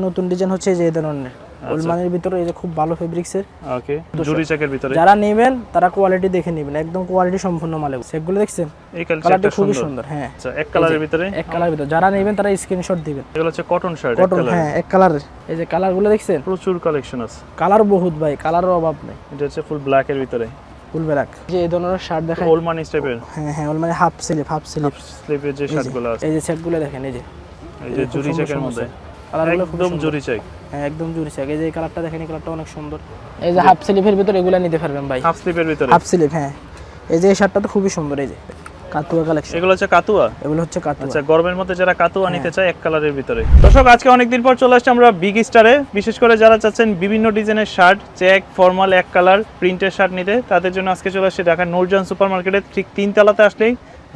নতুন ডিজাইন হচ্ছে এই যে এই ধরনের ওলমানের ভিতরে এই যে খুব ভালো ফেব্রিক্সের। ওকে, জরি চেকের ভিতরে। যারা নেবেন তারা কোয়ালিটি দেখে নেবেন, একদম কোয়ালিটি সম্পূর্ণ মাল। সেগুলো দেখছেন, এই কালারটা খুবই সুন্দর। হ্যাঁ, আচ্ছা, এক কালারের ভিতরে, এক কালারের ভিতরে যারা নেবেন তারা স্ক্রিনশট দিবেন। এগুলো হচ্ছে কটন শার্ট, কটন, হ্যাঁ এক কালারের। এই যে কালারগুলো দেখছেন, প্রচুর কালেকশন আছে, কালার বহুত ভাই, কালারের অভাব নেই। এটা হচ্ছে ফুল ব্ল্যাক এর ভিতরে, ফুল ব্ল্যাক। যে এই ধরনের শার্ট দেখাই, ওলমানি টাইপের। হ্যাঁ হ্যাঁ, ওলমানি হাফ স্লিপের যে শার্টগুলো আছে, এই যে সেটগুলো দেখেন, এই যে জরি চেকের মধ্যে, কালারগুলো একদম জরি চেক। হ্যাঁ একদম জরি চেক। এই যে কালারটা দেখেন, এই কালারটা অনেক সুন্দর। এই যে হাফ স্লিভের ভিতরে এগুলা নিতে পারবেন ভাই, হাফ স্লিভের ভিতরে, হাফ স্লিভ। হ্যাঁ, এই যে এই শার্টটা তো খুবই সুন্দর। এই যে কাতুয়া কালেকশন, এগুলো হচ্ছে কাতুয়া। এগুলো হচ্ছে কাতুয়া। আচ্ছা, গরমের মধ্যে যারা কাতুয়া নিতে চায় এক কালারের ভিতরে। দর্শক, আজকে অনেকদিন পর চলে আসছে আমরা বিগ স্টারে। বিশেষ করে যারা চাচ্ছেন বিভিন্ন ডিজাইনের শার্ট, চেক, ফর্মাল, এক কালার প্রিন্টের শার্ট নিতে, তাদের জন্য আজকে চলে আসছে ঢাকার নূরজাহান সুপার মার্কেটের ঠিক 3 তলাতে আসলেই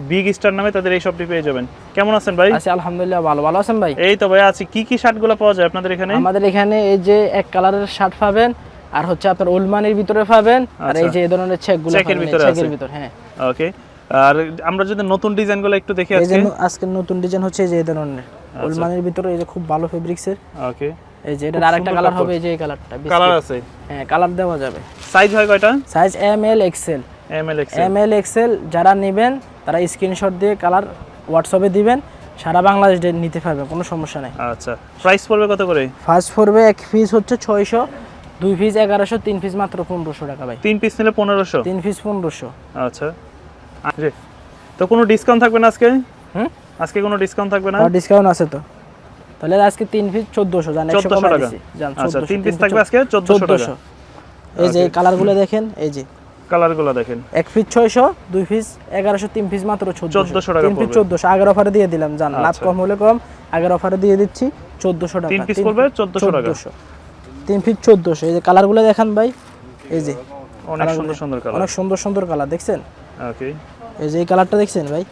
বিগ স্টার নামে তাদের এই শপটি পেয়ে যাবেন। কেমন আছেন ভাই? আছি আলহামদুলিল্লাহ, ভালো। ভালো আছেন ভাই? এই তো ভাই আছি। কি কি শার্টগুলো পাওয়া যায় আপনাদের এখানে? আমাদের এখানে এই যে এক কালারের শার্ট পাবেন, আর হচ্ছে আপনার ওলমানির ভিতরে পাবেন, আর এই যে এই ধরনের চেকগুলো চেকের ভিতরে আছে। চেকের ভিতর, হ্যাঁ। ওকে, আর আমরা যদি নতুন ডিজাইনগুলো একটু দেখি এই যে আজকে নতুন ডিজাইন হচ্ছে এই যে এই ধরনের ওলমানির ভিতরে এই যে খুব ভালো ফেব্রিক্সের। ওকে, এই যে এটার আরেকটা কালার হবে, এই যে এই কালারটা কালার আছে। হ্যাঁ, কালার দেওয়া যাবে। সাইজ হয় কয়টা? Size M L XL. M L XL যারা নেবেন তারা স্ক্রিনশট দিয়ে কালার হোয়াটসঅ্যাপে দিবেন, সারা বাংলাদেশ নিতে পারবেন, কোনো সমস্যা নাই। আচ্ছা, প্রাইস পড়বে কত করে? ফার্স্ট পড়বে এক পিস হচ্ছে 600, 2 পিস 1100, 3 পিস মাত্র 1500 টাকা ভাই। 3 পিস নিলে 1500? 3 পিস 1500। আচ্ছা, তো কোনো ডিসকাউন্ট থাকবে না আজকে? আজকে কোনো ডিসকাউন্ট থাকবে না? ডিসকাউন্ট আছে তো। তাহলে আজকে 3 পিস 1400 জান, 100 কম দিছি জান। আচ্ছা, 3 পিস থাকবে আজকে 1400 টাকা। এই যে কালারগুলো দেখেন, এই যে কালারগুলো দেখেন। এক পিস 600, 2 পিস 1100, 3 পিস মাত্র 1400 টাকা। 3 পিস 1400 আগের অফারে দিয়ে দিলাম জান, লাভ কম হলে কম, আগের অফারে দিয়ে দিচ্ছি 1400 টাকা। 3 পিস পড়বে 1400 টাকা। 3 পিস 1400। এই যে কালারগুলো দেখেন ভাই, এই যে অনেক সুন্দর সুন্দর কালার, অনেক সুন্দর সুন্দর কালার দেখছেন। ওকে, এই যে এই কালারটা দেখছেন ভাই,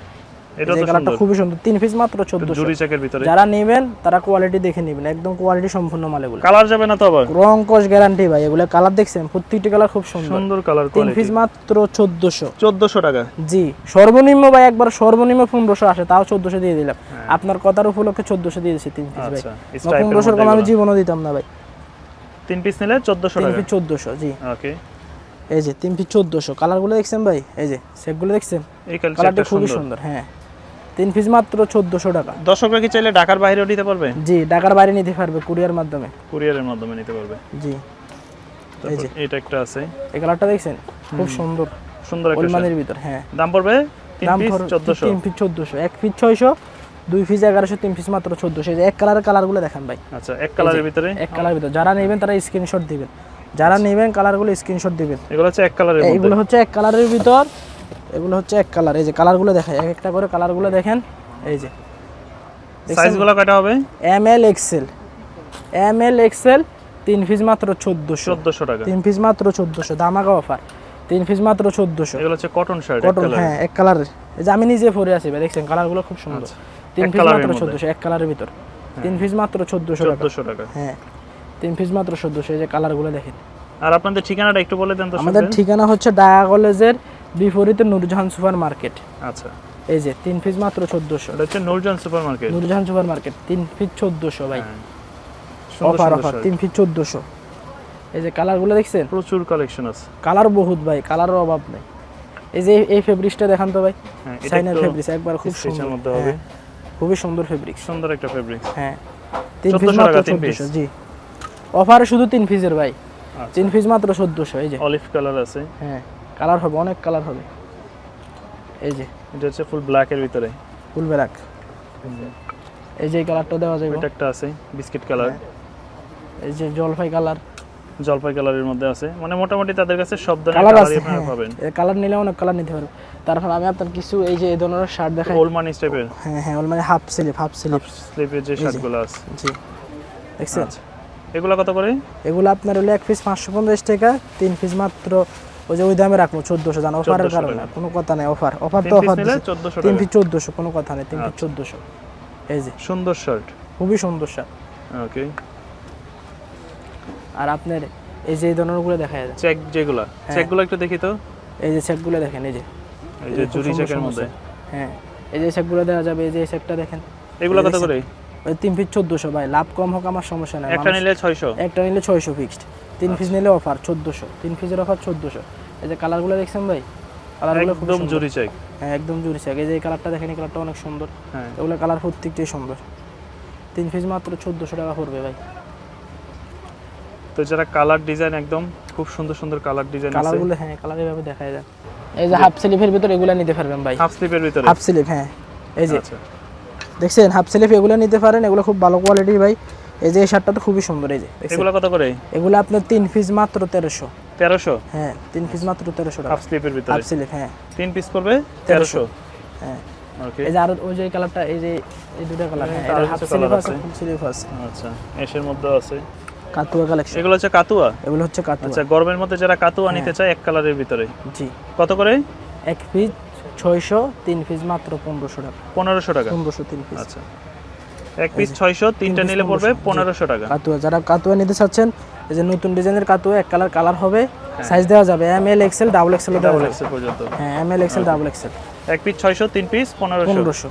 এটা তো কালারটা খুবই সুন্দর। 3 পিস মাত্র 1400। জরি চেকের ভিতরে। যারা নেবেন তারা কোয়ালিটি দেখে নেবেন, একদম কোয়ালিটি সম্পূর্ণ মাল। এগুলো কালার যাবে না তো আবার? রং কস গ্যারান্টি ভাই। এগুলো কালার দেখছেন, প্রত্যেকটি কালার খুব সুন্দর সুন্দর কালার। 3 পিস মাত্র 1400 টাকা। জি, সর্বনিম্ন ভাই একবার সর্বনিম্ন 1500 আসে, তাও 1400 দিয়ে দিলাম। আপনার কথার উপলক্ষে 1400 দিয়ে দিয়েছি 3 পিস ভাই। 1500 কম আমি জীবনও দিতাম না ভাই। 3 পিস নিলে 1400 টাকা। 3 পিস 1400, জি। ওকে, এই যে 3 পিস 1400। কালারগুলো দেখছেন ভাই, এই যে সেটগুলো দেখছেন, এই কালারটা খুবই সুন্দর। হ্যাঁ, 3 পিস মাত্র 1400 টাকা। দর্শকরা কি চাইলে ঢাকার বাইরেও নিতে পারবে? জি, ঢাকার বাইরে নিতে পারবে, কুরিয়ার মাধ্যমে। কুরিয়ারের মাধ্যমে নিতে পারবে, জি। এই যে এটা একটা আছে, এই কালারটা দেখছেন, খুব সুন্দর সুন্দর একটা ওলমানের ভিতর। হ্যাঁ, দাম পড়বে 3 পিস 1400। 3 পিস 1400, এক পিস 600, 2 পিস 1100, 3 পিস মাত্র 1400। এই যে এক কালারের কালারগুলো দেখেন ভাই। আচ্ছা, এক কালারের ভিতরে, এক কালারের ভিতর যারা নেবেন তারা স্ক্রিনশট দিবেন, যারা নেবেন কালারগুলো স্ক্রিনশট দিবেন। এগুলো হচ্ছে এক কালারের মধ্যে, এগুলো হচ্ছে এক কালারের ভিতর, এগুলো হচ্ছে এক কালার। এই যে কালারগুলো দেখাই, এক একটা করে কালারগুলো দেখেন। এই যে সাইজগুলো কয়টা হবে? M L XL. M L XL 3 piece মাত্র 1400 টাকা। 3 পিস মাত্র 1400, দামাকা অফার। 3 পিস মাত্র 1400। এগুলো হচ্ছে কটন শার্ট, কটন, হ্যাঁ এক কালারের। এই যে আমি নিজে পরে আছি ভাই, দেখছেন কালারগুলো খুব সুন্দর। 3 পিস মাত্র 1400, এক কালারের ভিতর। 3 পিস মাত্র 1400 টাকা। হ্যাঁ, 3 পিস মাত্র 1400। এই যে কালারগুলো দেখেন। আর আপনাদের ঠিকানাটা একটু বলে দেন তো। আমাদের ঠিকানা হচ্ছে ঢাকা কলেজের বিপরীতে নূরজাহান সুপার মার্কেট। আচ্ছা, এই যে 3 পিস মাত্র 1400। এটা হচ্ছে Nurjahan super market. Nurjahan super market 3 piece 1400 ভাই। সুন্দর অফার সুন্দর 3 পিস 1400। এই যে কালারগুলো দেখছেন, প্রচুর কালেকশন আছে, কালার বহুত ভাই, কালারের অভাব নাই। এই যে এই ফেব্রিক্সটা দেখান তো ভাই, চাইনার ফেব্রিক্স, একবার খুব সুন্দর মধ্যে হবে, খুবই সুন্দর ফেব্রিক্স, সুন্দর একটা ফেব্রিক্স। হ্যাঁ, 3 পিস মাত্র 1400। জি, অফারে শুধু 3 পিসের ভাই। 3 পিস মাত্র 1400। এই যে অলিভ কালার আছে, হ্যাঁ কালার হবে, অনেক কালার হবে। এই যে এটা হচ্ছে ফুল ব্ল্যাক এর ভিতরে, ফুল ব্ল্যাক। এই যে কালারটা দেওয়া যাবে, এটা একটা আছে বিস্কিট কালার। এই যে জলপাই কালার, জলপাই কালারের মধ্যে আছে। মানে মোটামুটি তাদের কাছে সব ধরনের কালার কালারই আছে, আপনারা পাবেন। এই কালার নিলে অনেক কালার নিতে পারবেন। তারপর আমি আপনার কিছু এই যে এই ধরনের শার্ট দেখাই, ওলমানি টাইপের। হ্যাঁ হ্যাঁ, ওলমানি হাফ স্লিপের যে শার্টগুলো আছে, জি দেখছেন। এগুলো কত করে? এগুলো আপনার হলো এক পিস 550 টাকা, 3 পিস মাত্র ওই যে ওই দামে রাখবো 1400 জান, অফারের কারণে কোনো কথা নাই। অফার তো অফার দিছে 3 পিস 1400, কোনো কথা নাই। 3 পিস 1400। এই যে সুন্দর শার্ট, খুবই সুন্দর শার্ট। ওকে, আর আপনার এই যে এই ধরনেরগুলো দেখা যায়, চেক যেগুলো, চেকগুলো একটু দেখি তো। এই যে চেকগুলো দেখেন, এই যে জরি চেকের মধ্যে, হ্যাঁ এই যে চেকগুলো দেওয়া যাবে। এই যে চেকটা দেখেন, এগুলো কত করে? ওই 3 পিস 1400 ভাই, লাভ কম হোক আমার সমস্যা নাই। একটা নিলে 600, একটা নিলে 600 ফিক্সড, 3 পিস নিলে অফার 1400, 3 পিসের অফার 1400। এই যে কালারগুলো দেখছেন ভাই, কালারগুলো খুব একদম সুন্দর। জুরি চেক। হ্যাঁ একদম জুরি চেক। এই যে এই কালারটা দেখেন, এই কালারটা অনেক সুন্দর। হ্যাঁ, এগুলো কালার প্রত্যেকটাই সুন্দর। 3 পিস মাত্র 1400 টাকা পড়বে ভাই। তো যারা কালার ডিজাইন একদম খুব সুন্দর সুন্দর কালার ডিজাইন আছে, কালারগুলো হ্যাঁ কালার এভাবে দেখায় যায়। এই যে হাফ স্লিভের ভিতর এগুলো নিতে পারবেন ভাই। হাফ স্লিপের ভিতরে, হাফ স্লিভ হ্যাঁ, এই যে আচ্ছা দেখছেন হাফ স্লিভ, এগুলো নিতে পারেন, এগুলো খুব ভালো কোয়ালিটির ভাই। এই যে এই শার্টটা তো খুবই সুন্দর। এই যে দেখছেন, এগুলো কত করে? এগুলো আপনার 3 পিস মাত্র 1300। 1300 হ্যাঁ 3 পিস মাত্র 1300 টাকা। হাফ স্লিপের ভিতরে, হাফ স্লিভ হ্যাঁ 3 পিস পড়বে 1300। হ্যাঁ। ওকে, এই যে আর ওই যে কালারটা, এই যে এই দুটো কালার, হ্যাঁ আরো এটা হাফ কিছু স্লিভ colour আছে, আছে। ফুল স্লিভ আছে। আচ্ছা এসের মধ্যে আছে, কাতুয়া কালেকশন, এগুলো হচ্ছে কাতুয়া। এগুলো হচ্ছে কাতুয়া। আচ্ছা গরমের মধ্যে যারা কাতুয়া নিতে চায় এক কালারের ভিতরে, জি কত করে? এক পিস 600, 3 পিস মাত্র 1500 টাকা। 1500 টাকা। 1500 3 পিস। আচ্ছা এক পিস 600, তিনটা পিস নিলে পড়বে 1500 1500 টাকা। কাতুয়া, যারা কাতুয়া নিতে চাচ্ছেন, এই যে নতুন ডিজাইনের কাতুয়া, এক কালার কালার হবে, সাইজ দেওয়া যাবে M L XL double XL দেওয়া ডাবল যাবে। এক্সেল পর্যন্ত। হ্যাঁ M L XL double XL. এক পিস 600, 3 পিস 1500। 1500।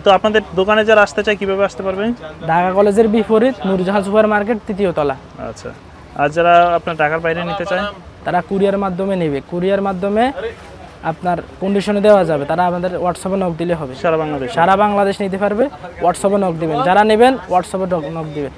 তো আপনাদের দোকানে যারা আসতে চায় কিভাবে আসতে পারবে? ঢাকা কলেজের বিপরীত নূরজাহান সুপার মার্কেট, 3য় তলা। আচ্ছা, আর যারা আপনার ঢাকার বাইরে নিতে চায়? তারা কুরিয়ার মাধ্যমে নেবে, কুরিয়ার মাধ্যমে আপনার কন্ডিশনে দেওয়া যাবে, তারা আমাদের হোয়াটসঅ্যাপে নক দিলে হবে। সারা বাংলাদেশ? সারা বাংলাদেশ নিতে পারবে, হোয়াটসঅ্যাপে নক দিবেন। যারা নেবেন হোয়াটসঅ্যাপে নক দিবেন।